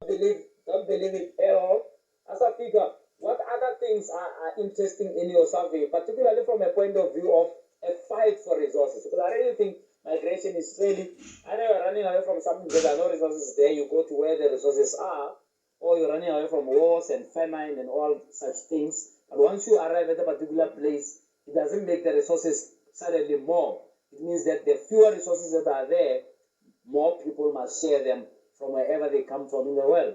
Don't believe it at all. As a figure, what other things are interesting in your survey, particularly from a point of view of a fight for resources? Because I really think migration is really, I know you're running away from something because there are no resources there, you go to where the resources are, or you're running away from wars and famine and all such things. But once you arrive at a particular place, it doesn't make the resources suddenly more. It means that the fewer resources that are there, more people must share them from wherever they come from in the world.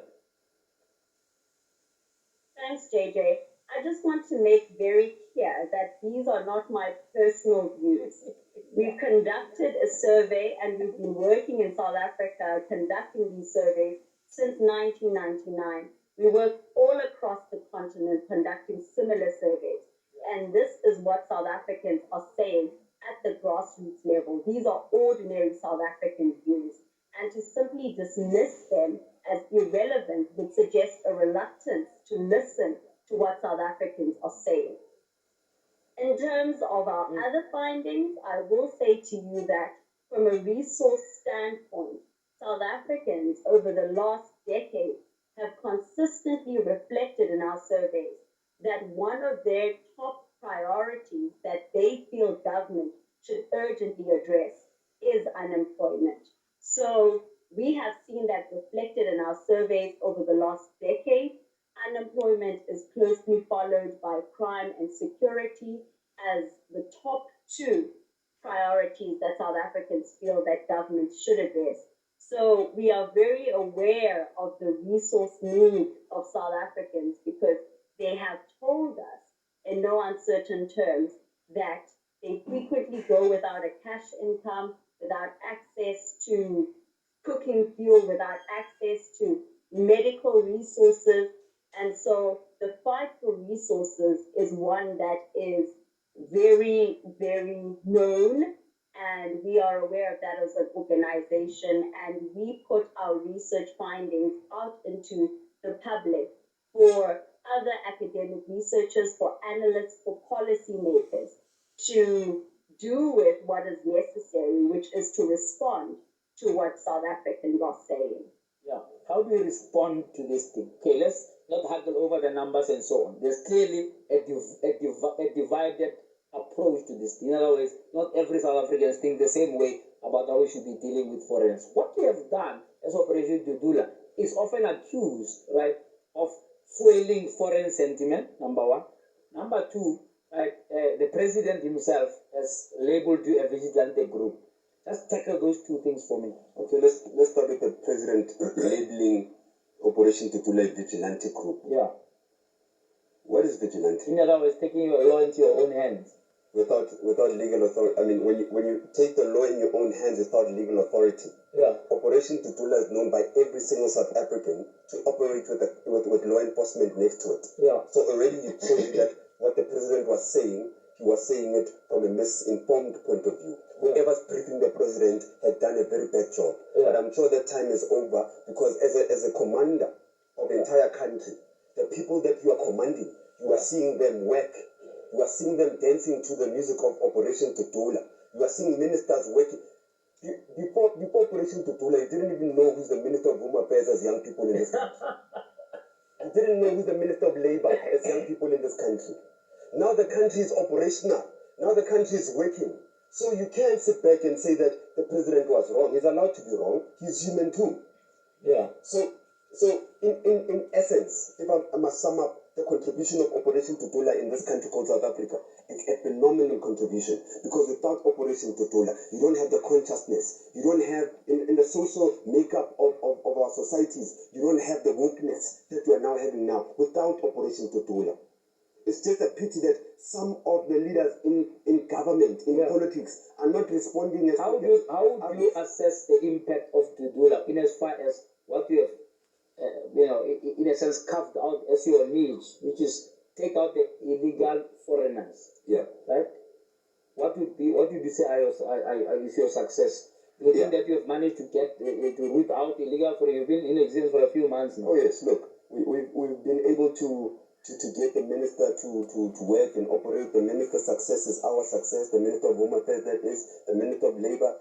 Thanks, JJ. I just want to make very clear that these are not my personal views. We've conducted a survey and we've been working in South Africa conducting these surveys since 1999. We work all across the continent conducting similar surveys. And this is what South Africans are saying at the grassroots level. These are ordinary South African views. And to simply dismiss them as irrelevant would suggest a reluctance to listen to what South Africans are saying. In terms of our other findings, I will say to you that from a resource standpoint, South Africans over the last decade have consistently reflected in our surveys that one of their top priorities that they feel government should urgently address is unemployment. So we have seen that reflected in our surveys over the last decade. Unemployment is closely followed by crime and security as the top two priorities that South Africans feel that government should address. So we are very aware of the resource need of South Africans because they have told us in no uncertain terms that they frequently go without a cash income, without access to cooking fuel, without access to medical resources. And so the fight for resources is one that is very, very known. And we are aware of that as an organization. And we put our research findings out into the public for other academic researchers, for analysts, for policymakers to do with what is necessary, which is to respond to what South Africans are saying. Yeah. How do you respond to this thing? Okay, let's not haggle over the numbers and so on. There's clearly a divided approach to this. In other words, not every South African think the same way about how we should be dealing with foreigners. What we have done as Operation Dudula is often accused, right, of fueling foreign sentiment, number one. Number two, right, the president himself has labeled you a vigilante group. Just tackle those two things for me. Okay, let's start with the president labeling Operation Dudula a vigilante group. Yeah. What is vigilante? In other words, taking your law into your own hands. Without legal authority. I mean, when you take the law in your own hands without legal authority. Yeah. Operation Dudula is known by every single South African to operate with law enforcement next to it. Yeah. So already you told me that what the president was saying, he was saying it from a misinformed point of view. Whoever's briefing the president had done a very bad job. Yeah. But I'm sure that time is over because as a commander of the entire country, the people that you are commanding, you are seeing them work. You are seeing them dancing to the music of Operation Dudula. You are seeing ministers working. Before Operation Dudula, you didn't even know who's the Minister of Home Affairs as young people in this country. You didn't know who's the Minister of Labor as young people in this country. Now the country is operational. Now the country is working. So you can't sit back and say that the president was wrong. He's allowed to be wrong. He's human too. Yeah. So in essence, if I must sum up the contribution of Operation Dudula in this country called South Africa, it's a phenomenal contribution because without Operation Dudula, you don't have the consciousness, you don't have in the social makeup of our societies, you don't have the wokeness that we are now having now without Operation Dudula. It's just a pity that some of the leaders in government, in politics, are not responding as How do you assess the impact of Dudula in as far as what you have in a sense, carved out as your niche, which is take out the illegal foreigners. Yeah. Right? What would you say is your success? Do you think that you have managed to get to root out illegal foreigners? You've been in existence for a few months now. Oh yes, look, we've been able to to get the minister to work and operate. The minister's success is our success. The Minister of Home Affairs, that is, the Minister of Labor,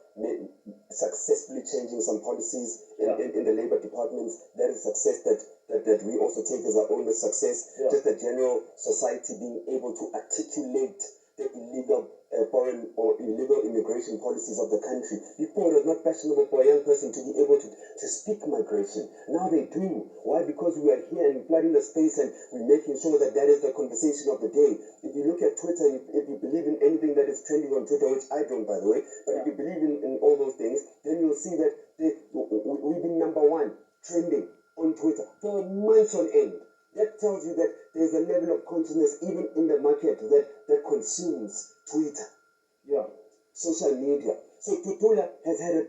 successfully changing some policies in the labor departments. That is success that we also take as our own success. Yeah. Just the general society being able to articulate the illegal foreign or illegal immigration policies of the country. Before, it was not fashionable for a young person to be able to speak migration. Now they do. Why? Because we are here and flooding the space and we're making sure that that is the conversation of the day. If you look at Twitter, if you believe in anything that is trending on Twitter, which I don't, by the way, but if you believe in all those things, then you'll see that we've been number one trending on Twitter for months on end. That tells you that there's a level of consciousness even in the market that consumes Twitter, social media. So Tutula has had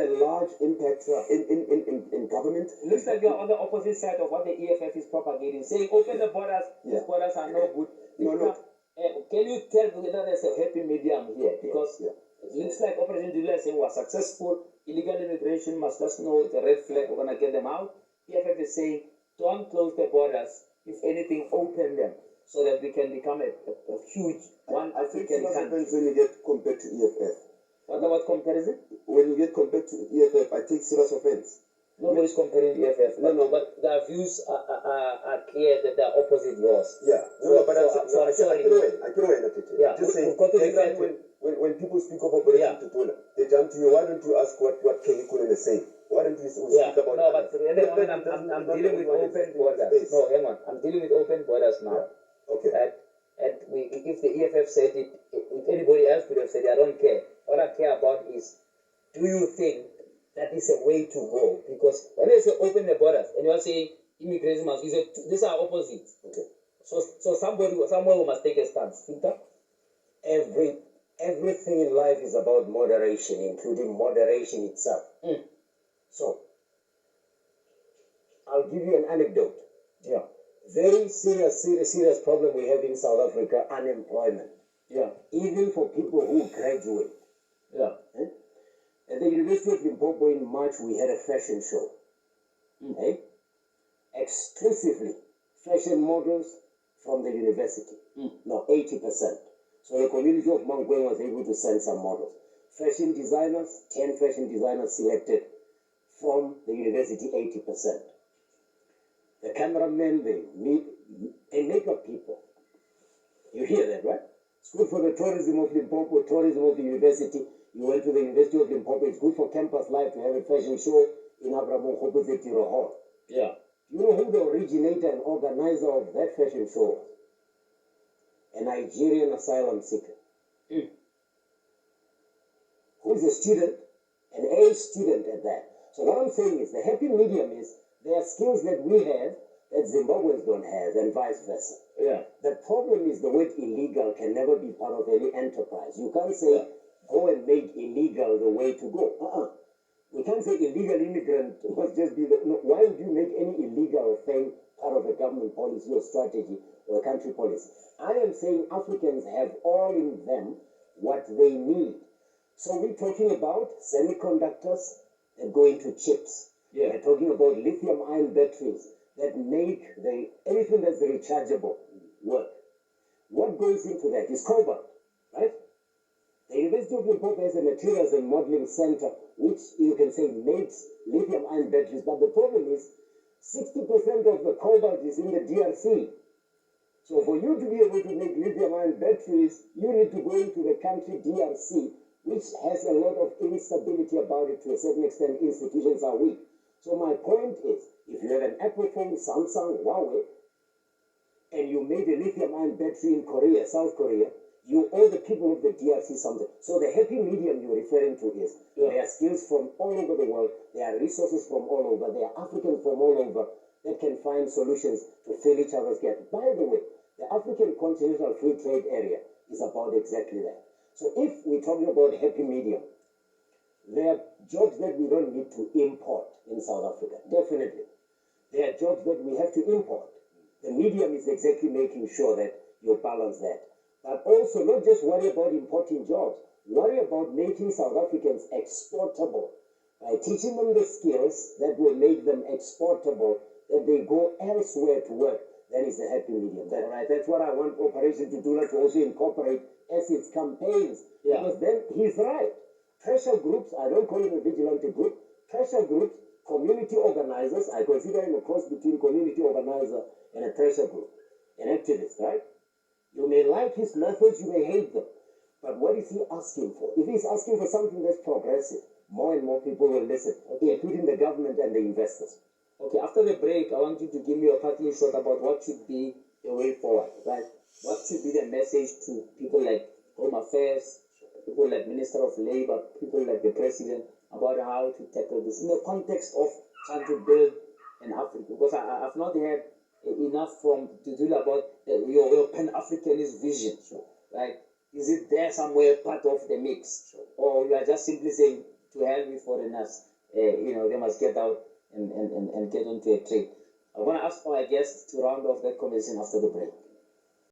a large impact in government. It looks like you're on the opposite side of what the EFF is propagating, saying open the borders, these borders are no good. Can you tell whether there's a happy medium here? Because it looks like Operation Dula saying was successful, illegal immigration must just know it's a red flag, we're going to get them out. EFF is saying don't close the borders, if anything, open them so that we can become a huge one African country. When you get compared to EFF. What about comparison? When you get compared to EFF, I take serious offense. Nobody's comparing EFF. No, but their views are clear that they're opposite yours. Yeah. I can wait. Yeah. Just saying, when people speak of Operation Tutula, they jump to you. Why don't you ask what Kenny Kulin is saying? Why don't we speak about no, but I'm dealing with open borders. No, hang on. I'm dealing with open borders now. Yeah. Okay. And if the EFF said it, if anybody else could have said it, I don't care. What I care about is, do you think that is a way to go? Because when they say open the borders, and you are saying immigration must, you say these are opposites. Okay. So somewhere we must take a stance. Peter? Everything in life is about moderation, including moderation itself. So, I'll give you an anecdote. Yeah. Very serious problem we have in South Africa, unemployment. Yeah. Even for people who graduate. Yeah. At the University of Limpopo in March, we had a fashion show. Exclusively fashion models from the university. No, 80%. So the community of Mangweng was able to send some models. Fashion designers, 10 fashion designers selected from the university, 80%. The cameramen, and makeup people. You hear that, right? It's good for the tourism of Limpopo, tourism of the university. You went to the University of Limpopo. It's good for campus life to have a fashion show in Abraham Mokgopotsetiro Hall. Yeah. You know who the originator and organizer of that fashion show was? A Nigerian asylum seeker. Who is a student, an A student at that. So what I'm saying is the happy medium is there are skills that we have that Zimbabweans don't have and vice versa. Yeah. The problem is the word illegal can never be part of any enterprise. You can't say go and make illegal the way to go. We can't say illegal immigrant must just be why would you make any illegal thing part of a government policy or strategy or a country policy? I am saying Africans have all in them what they need. So we're talking about semiconductors that go into chips. Yeah. We're talking about lithium-ion batteries that make anything that's rechargeable work. What goes into that is cobalt, right? The University of Limpopo has a materials and modeling center which you can say makes lithium-ion batteries, but the problem is 60% of the cobalt is in the DRC. So for you to be able to make lithium-ion batteries, you need to go into the country DRC, which has a lot of instability about it. To a certain extent, institutions are weak. So my point is, if you have an Apple phone, Samsung, Huawei, and you made a lithium-ion battery in Korea, South Korea, you owe the people of the DRC something. So the happy medium you're referring to is there are skills from all over the world, there are resources from all over, there are Africans from all over that can find solutions to fill each other's gap. By the way, the African Continental Free Trade Area is about exactly that. So if we're talking about happy medium, there are jobs that we don't need to import in South Africa, definitely. There are jobs that we have to import. The medium is exactly making sure that you balance that. But also not just worry about importing jobs, worry about making South Africans exportable by teaching them the skills that will make them exportable, that they go elsewhere to work. then it's a happy medium. That's what I want Operation Tutula to also incorporate as its campaigns. Yeah. Because then he's right. Pressure groups, I don't call him a vigilante group, pressure groups, community organizers, I consider him a cross between community organizer and a pressure group, an activist, right? You may like his methods, you may hate them. But what is he asking for? If he's asking for something that's progressive, more and more people will listen, including the government and the investors. Okay, after the break, I want you to give me your parting shot about what should be the way forward, right? What should be the message to people like Home Affairs, people like Minister of Labor, people like the President, about how to tackle this in the context of trying to build an Africa? Because I've not heard enough from Tutula about your Pan-Africanist vision, right? Is it there somewhere part of the mix? Or you are just simply saying, to hell with foreigners, they must get out and get onto a trade? I want to ask my guests to round off that conversation after the break.